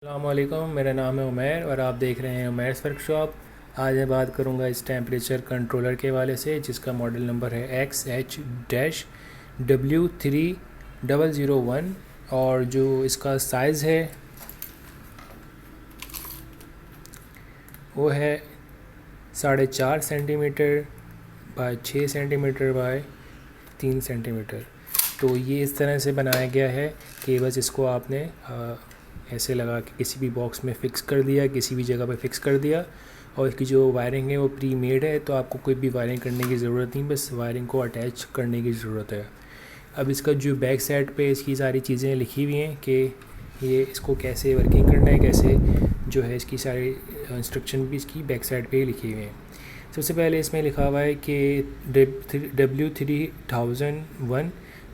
अस्सलामुअलैकुम, मेरा नाम है उमैर और आप देख रहे हैं उमैर्स वर्कशॉप। आज मैं बात करूंगा इस टेम्परेचर कंट्रोलर के हवाले से, जिसका मॉडल नंबर है XH-W3001 और जो इसका साइज़ है वो है 4.5 centimetre bye 6 centimetre bye 3 centimetre. तो ये इस तरह से बनाया गया है कि बस इसको आपने ऐसे लगा के किसी भी बॉक्स में फ़िक्स कर दिया, किसी भी जगह पे फ़िक्स कर दिया, और इसकी जो वायरिंग है वो प्री मेड है, तो आपको कोई भी वायरिंग करने की ज़रूरत नहीं, बस वायरिंग को अटैच करने की ज़रूरत है। अब इसका जो बैक साइड पे इसकी सारी चीज़ें लिखी हुई हैं कि ये इसको कैसे वर्किंग करना है, कैसे जो है इसकी सारी इंस्ट्रक्शन भी इसकी बैक साइड पे ही लिखी हुई हैं। सबसे पहले इसमें लिखा हुआ है कि W3001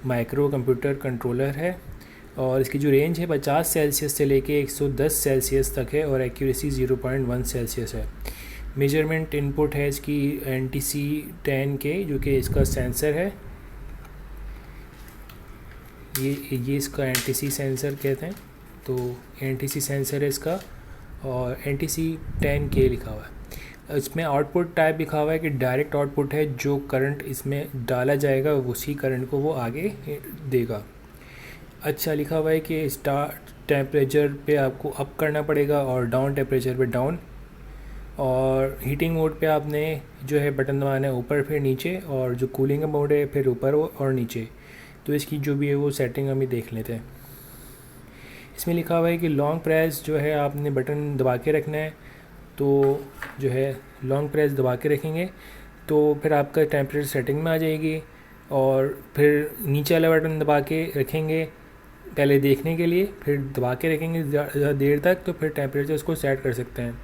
माइक्रो कंप्यूटर कंट्रोलर है और इसकी जो रेंज है 50 सेल्सियस से लेके 110 सेल्सियस तक है और एक्यूरेसी 0.1 सेल्सियस है। मेजरमेंट इनपुट है इसकी NTC10 के, जो कि इसका सेंसर है। ये इसका NTC सेंसर कहते हैं, तो NTC सेंसर है इसका और NTC10 के लिखा हुआ है। इसमें आउटपुट टाइप लिखा हुआ है कि डायरेक्ट आउटपुट है, जो करंट इसमें डाला जाएगा उसी करंट को वो आगे देगा। अच्छा लिखा हुआ है कि स्टार्ट टेम्परेचर पे आपको अप करना पड़ेगा और डाउन टेम्परेचर पे डाउन, और हीटिंग मोड पे आपने जो है बटन दबाना है ऊपर फिर नीचे, और जो कूलिंग का मोड है फिर ऊपर और नीचे। तो इसकी जो भी है वो सेटिंग हम देख लेते हैं। इसमें लिखा हुआ है कि लॉन्ग प्रेस जो है आपने बटन दबा के रखना है, तो जो है लॉन्ग प्रेस दबा के रखेंगे तो फिर आपका टेम्परेचर सेटिंग में आ जाएगी, और फिर नीचे वाला बटन दबा के रखेंगे पहले देखने के लिए, फिर दबा के रखेंगे ज़्यादा देर तक, तो फिर टेम्परेचर उसको सेट कर सकते हैं।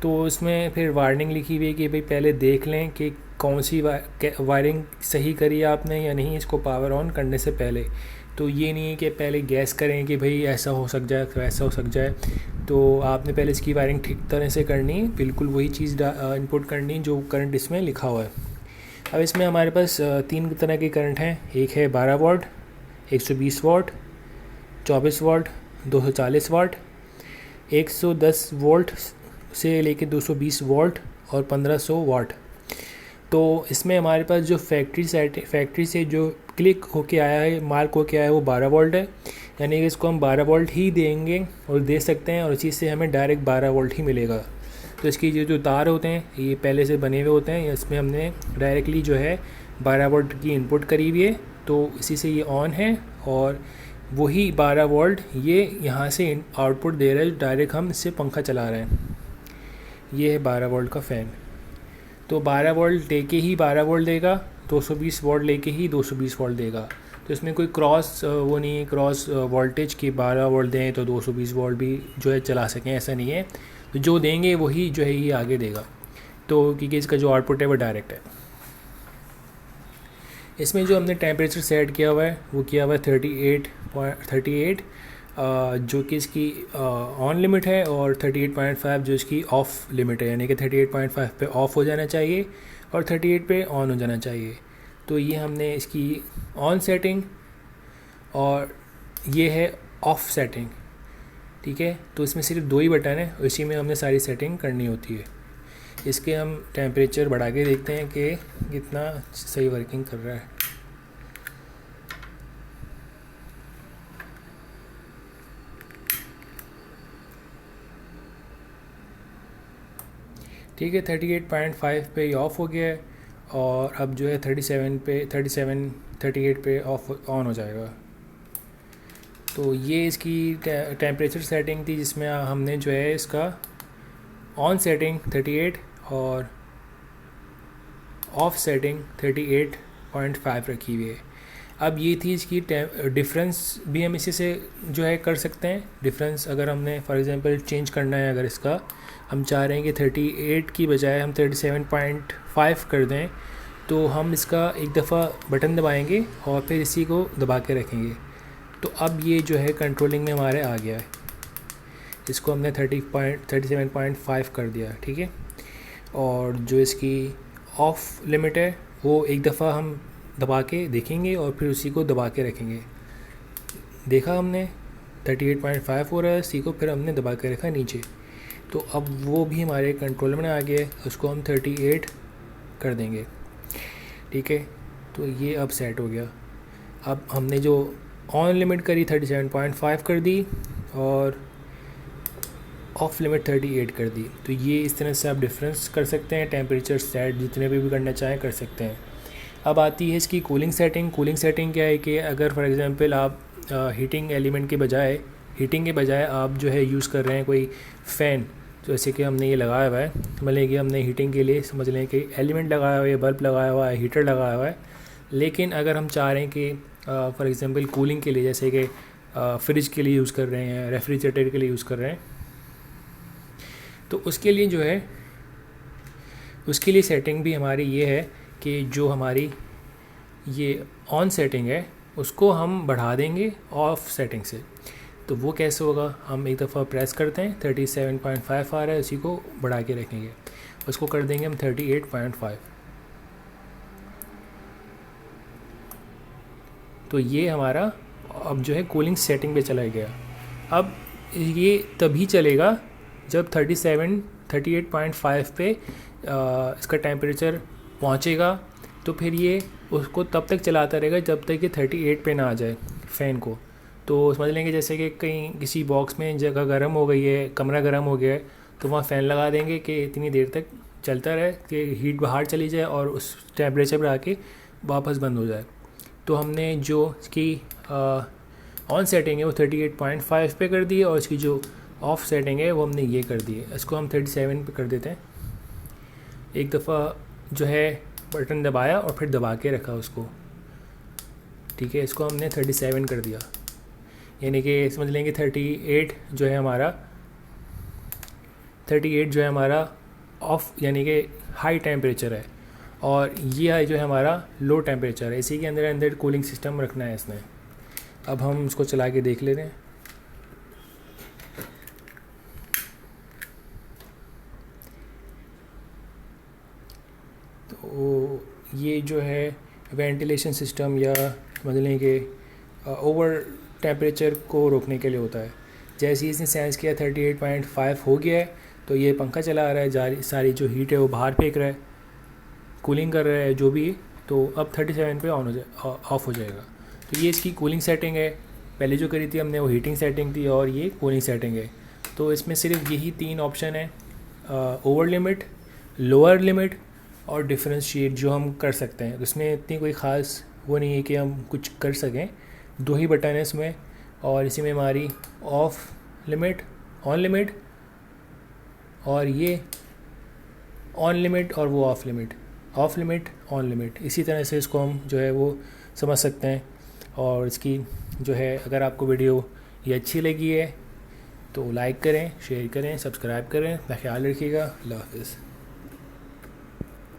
तो इसमें फिर वार्निंग लिखी हुई है कि भाई पहले देख लें कि कौन सी वायरिंग सही करी है आपने या नहीं, इसको पावर ऑन करने से पहले। तो ये नहीं है कि पहले गैस करें कि भाई ऐसा हो सक जाए वैसा हो सक जाए, तो आपने पहले इसकी वायरिंग ठीक तरह से करनी है, बिल्कुल वही चीज़ इनपुट करनी जो करंट इसमें लिखा हुआ है। अब इसमें हमारे पास 3 तरह के करंट हैं। एक है 12 what, 120 what, 24 what, 240 what, 110 volt से लेके 220 वोल्ट और 1500 वॉट। तो इसमें हमारे पास जो फैक्ट्री से जो क्लिक होके आया है, मार्क होके आया है, वो 12 वोल्ट है, यानी कि इसको हम 12 वोल्ट ही देंगे और दे सकते हैं, और इसी से हमें डायरेक्ट 12 वोल्ट ही मिलेगा। तो इसकी जो तार होते हैं ये पहले से बने हुए होते हैं, इसमें हमने डायरेक्टली जो है 12 वोल्ट की इनपुट करी हुई है, तो इसी से ये ऑन है, और वही 12 वोल्ट ये यहाँ से आउटपुट दे रहा है, डायरेक्ट हम इससे पंखा चला रहे हैं। ये है 12 वोल्ट का फ़ैन। तो 12 वोल्ट लेके ही 12 वोल्ट देगा, 220 वोल्ट लेके ही 220 वोल्ट देगा। तो इसमें कोई क्रॉस वो नहीं है, क्रॉस वोल्टेज की 12 वोल्ट दें तो 220 वोल्ट भी जो है चला सकें, ऐसा नहीं है। तो जो देंगे वही जो है ये आगे देगा, तो क्योंकि इसका जो आउटपुट है वो डायरेक्ट है। इसमें जो हमने टेम्परेचर सेट किया हुआ है वो किया हुआ है 38, जो कि इसकी ऑन लिमिट है, और 38.5 जो इसकी ऑफ़ लिमिट है, यानी कि 38.5 पे ऑफ़ हो जाना चाहिए और 38 पे ऑन हो जाना चाहिए। तो ये हमने इसकी ऑन सेटिंग और ये है ऑफ़ सेटिंग, ठीक है। तो इसमें सिर्फ 2 ही बटन है, इसी में हमने सारी सेटिंग करनी होती है। इसके हम टेम्परेचर बढ़ा के देखते हैं कि कितना सही वर्किंग कर रहा है। ठीक है, 38.5 पे ये ऑफ़ हो गया है, और अब जो है 38 पे ऑन हो जाएगा। तो ये इसकी टेम्परेचर सेटिंग थी, जिसमें हमने जो है इसका ऑन सेटिंग 38 और ऑफ सेटिंग 38.5 रखी हुई है। अब ये थी इसकी डिफरेंस भी हम इसी से जो है कर सकते हैं। डिफरेंस अगर हमने फॉर एग्जांपल चेंज करना है, अगर इसका हम चाह रहे हैं कि 38 की बजाय हम 37.5 कर दें, तो हम इसका एक दफ़ा बटन दबाएंगे और फिर इसी को दबा के रखेंगे। तो अब ये जो है कंट्रोलिंग में हमारे आ गया है, इसको हमने 37.5 कर दिया, ठीक है। और जो इसकी ऑफ़ लिमिट है वो एक दफ़ा हम दबा के देखेंगे और फिर उसी को दबा के रखेंगे। देखा हमने 38.5 हो रहा है सी को, फिर हमने दबा के रखा नीचे, तो अब वो भी हमारे कंट्रोल में आ गया, उसको हम 38 कर देंगे। ठीक है, तो ये अब सेट हो गया। अब हमने जो ऑन लिमिट करी 37.5 कर दी और ऑफ लिमिट 38 कर दी। तो ये इस तरह से आप डिफरेंस कर सकते हैं, टेम्परेचर सेट जितने भी करना चाहें कर सकते हैं। अब आती है इसकी कूलिंग सेटिंग। कूलिंग सेटिंग क्या है कि अगर फॉर एग्जांपल आप हीटिंग एलिमेंट के बजाय आप जो है यूज़ कर रहे हैं कोई फ़ैन, जैसे कि हमने ये लगाया हुआ है, मतलब कि हमने हीटिंग के लिए समझ लें कि एलिमेंट लगाया हुआ है, बल्ब लगाया हुआ है, हीटर लगाया हुआ है, लेकिन अगर हम चाह रहे हैं कि फॉर एग्जांपल कूलिंग के लिए, जैसे कि फ्रिज के लिए यूज़ कर रहे हैं, रेफ्रिजरेटर के लिए यूज़ कर रहे हैं, तो उसके लिए जो है उसके लिए सेटिंग भी हमारी ये है कि जो हमारी ये ऑन सेटिंग है उसको हम बढ़ा देंगे ऑफ सेटिंग से। तो वो कैसे होगा, हम एक दफ़ा प्रेस करते हैं, 37.5 आ रहा है, उसी को बढ़ा के रखेंगे, उसको कर देंगे हम 38.5। तो ये हमारा अब जो है कूलिंग सेटिंग पे चला गया। अब ये तभी चलेगा जब 38.5 पे इसका टेम्परेचर पहुंचेगा, तो फिर ये उसको तब तक चलाता रहेगा जब तक कि 38 पे ना आ जाए फ़ैन को। तो समझ लेंगे जैसे कि कहीं किसी बॉक्स में जगह गर्म हो गई है, कमरा गर्म हो गया है, तो वहाँ फ़ैन लगा देंगे कि इतनी देर तक चलता रहे कि हीट बाहर चली जाए और उस टेम्परेचर पर आके वापस बंद हो जाए। तो हमने जो इसकी ऑन सेटिंग है वो 38.5 पे कर दी है, और इसकी जो ऑफ सेटिंग है वो हमने ये कर दी है, इसको हम 37 पे कर देते हैं। एक दफ़ा जो है बटन दबाया और फिर दबा के रखा उसको, ठीक है, इसको हमने 37 कर दिया, यानी कि समझ लेंगे 38 जो है हमारा ऑफ, यानी कि हाई टेम्परेचर है, और ये जो है हमारा लो टेम्परेचर है। इसी के अंदर कूलिंग सिस्टम रखना है इसने। अब हम इसको चला के देख लेते हैं। तो ये जो है वेंटिलेशन सिस्टम, या समझ लें कि ओवर टेम्परेचर को रोकने के लिए होता है। जैसे ही इसने सेंस किया 38.5 हो गया है, तो ये पंखा चला रहा है, सारी जो हीट है वो बाहर फेंक रहा है, कूलिंग कर रहा है जो भी, तो अब 37 पे ऑफ हो जाएगा। तो ये इसकी कूलिंग सेटिंग है। पहले जो करी थी हमने वो हीटिंग सेटिंग थी, और ये कूलिंग सेटिंग है। तो इसमें सिर्फ यही 3 ऑप्शन है, ओवर लिमिट, लोअर लिमिट और डिफरेंशिएट, जो हम कर सकते हैं। इसमें इतनी कोई ख़ास वो नहीं है कि हम कुछ कर सकें, 2 ही बटन है इसमें, और इसी में हमारी ऑफ लिमिट, ऑन लिमिट, और ये ऑन लिमिट और वो of limit, of limit, on limit. इसी तरह से इसको हम जो है वो समझ सकते हैं। और इसकी जो है, अगर आपको वीडियो ये अच्छी लगी है तो लाइक करें, शेयर करें, सब्सक्राइब करें। अपना ख्याल रखिएगा। अल्लाह हाफ़िज़।